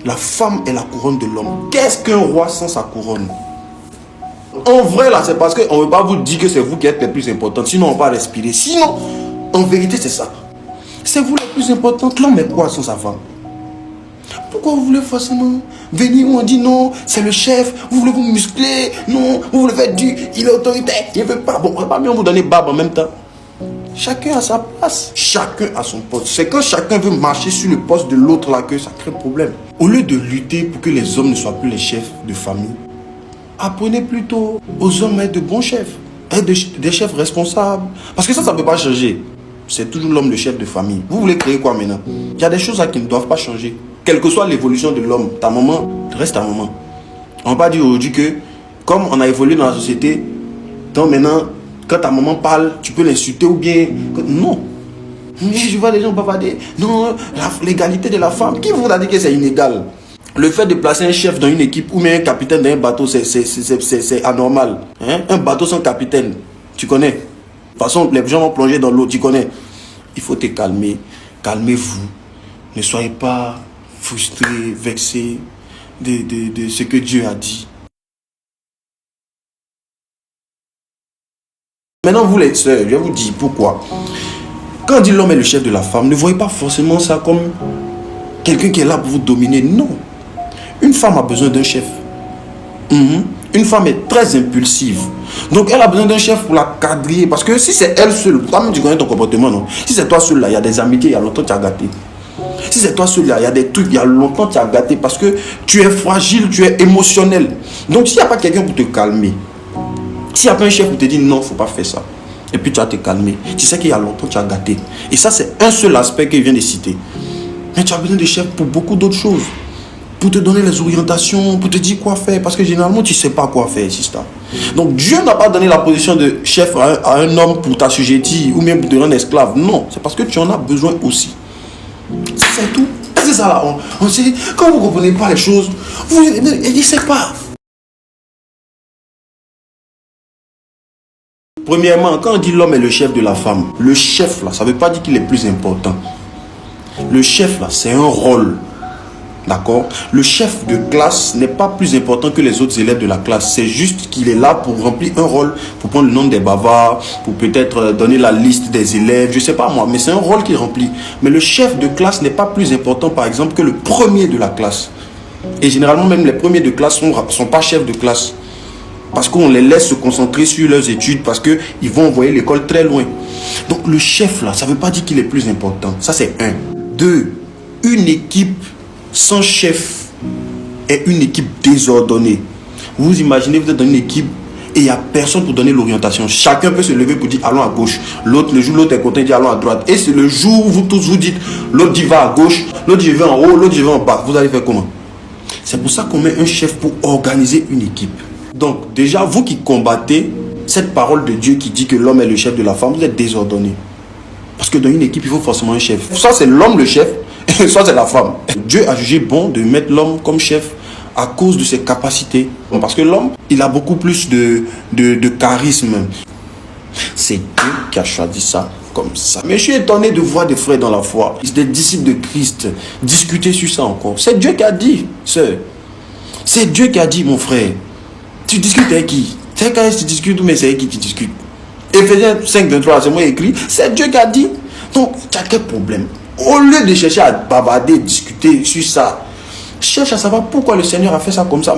La femme est la couronne de l'homme. Qu'est-ce qu'un roi sans sa couronne? En vrai, là, c'est parce qu'on ne veut pas vous dire que c'est vous qui êtes les plus importantes. Sinon, on va respirer. Sinon, en vérité, c'est ça. C'est vous les plus importantes. L'homme est quoi sans sa femme? Pourquoi vous voulez forcément venir où on dit non, c'est le chef, vous voulez vous muscler, non, vous voulez faire du, il est autoritaire, il ne veut pas. Bon, on va pas bien vous donner barbe en même temps. Chacun a sa place, chacun a son poste. C'est quand chacun veut marcher sur le poste de l'autre là que ça crée problème. Au lieu de lutter pour que les hommes ne soient plus les chefs de famille, apprenez plutôt aux hommes à être de bons chefs, à être des chefs responsables. Parce que ça ne peut pas changer. C'est toujours l'homme le chef de famille. Vous voulez créer quoi maintenant? Il y a des choses là qui ne doivent pas changer. Quelle que soit l'évolution de l'homme, ta maman reste ta maman. On ne va pas dire aujourd'hui que, comme on a évolué dans la société, donc maintenant, quand ta maman parle, tu peux l'insulter ou bien... Non. Je vois les gens bavarder. Non, l'égalité de la femme. Qui vous a dit que c'est inégal? Le fait de placer un chef dans une équipe ou même un capitaine dans un bateau, c'est anormal. Hein? Un bateau sans capitaine, tu connais. De toute façon, les gens vont plonger dans l'eau, tu connais. Il faut te calmer. Calmez-vous. Ne soyez pas frustré, vexé de ce que Dieu a dit. Maintenant, vous les sœurs, je vais vous dire pourquoi. Quand on dit l'homme est le chef de la femme, ne voyez pas forcément ça comme quelqu'un qui est là pour vous dominer. Non. Une femme a besoin d'un chef. Une femme est très impulsive. Donc, elle a besoin d'un chef pour la cadrer. Parce que si c'est elle seule, toi-même tu connais ton comportement, non? Si c'est toi seul là, il y a des amitiés, il y a longtemps tu as gâté. Si c'est toi seul là, il y a des trucs, il y a longtemps tu as gâté. Parce que tu es fragile, tu es émotionnel. Donc, s'il n'y a pas quelqu'un pour te calmer, s'il n'y a pas un chef pour te dire non, il ne faut pas faire ça. Et puis tu vas te calmer. Tu sais qu'il y a longtemps tu as gâté. Et ça, c'est un seul aspect qu'il vient de citer. Mais tu as besoin de chefs pour beaucoup d'autres choses. Pour te donner les orientations, pour te dire quoi faire. Parce que généralement, tu ne sais pas quoi faire, sister. Donc Dieu n'a pas donné la position de chef à un homme pour t'assujettir ou même pour te rendre esclave. Non, c'est parce que tu en as besoin aussi. C'est tout. C'est ça là. On sait, quand vous ne comprenez pas les choses, vous ne savez pas. Premièrement, quand on dit l'homme est le chef de la femme, le chef là, ça ne veut pas dire qu'il est plus important. Le chef là, c'est un rôle. D'accord? Le chef de classe n'est pas plus important que les autres élèves de la classe. C'est juste qu'il est là pour remplir un rôle, pour prendre le nom des bavards, pour peut-être donner la liste des élèves, je ne sais pas moi, mais c'est un rôle qu'il remplit. Mais le chef de classe n'est pas plus important, par exemple, que le premier de la classe. Et généralement, même les premiers de classe ne sont pas chefs de classe. Parce qu'on les laisse se concentrer sur leurs études, parce qu'ils vont envoyer l'école très loin. Donc le chef là, ça ne veut pas dire qu'il est plus important. Ça c'est un. Deux, une équipe sans chef est une équipe désordonnée. Vous imaginez, vous êtes dans une équipe et il n'y a personne pour donner l'orientation. Chacun peut se lever pour dire allons à gauche. L'autre, le jour l'autre est content, il dit allons à droite. Et c'est le jour où vous tous vous dites l'autre dit va à gauche, l'autre dit je vais en haut, l'autre dit je vais en bas. Vous allez faire comment? C'est pour ça qu'on met un chef pour organiser une équipe. Donc déjà, vous qui combattez cette parole de Dieu qui dit que l'homme est le chef de la femme, vous êtes désordonné. Parce que dans une équipe, il faut forcément un chef. Soit c'est l'homme le chef, soit c'est la femme. Dieu a jugé bon de mettre l'homme comme chef à cause de ses capacités. Parce que l'homme, il a beaucoup plus de charisme. C'est Dieu qui a choisi ça comme ça. Mais je suis étonné de voir des frères dans la foi, des disciples de Christ, discuter sur ça encore. C'est Dieu qui a dit, sœur. C'est Dieu qui a dit, mon frère. Tu discutes avec qui? C'est quand tu discutes, mais c'est avec qui tu discutes? Éphésiens 5:23, c'est moi écrit. C'est Dieu qui a dit. Donc, tu as quel problème? Au lieu de chercher à bavarder, discuter sur ça, cherche à savoir pourquoi le Seigneur a fait ça comme ça.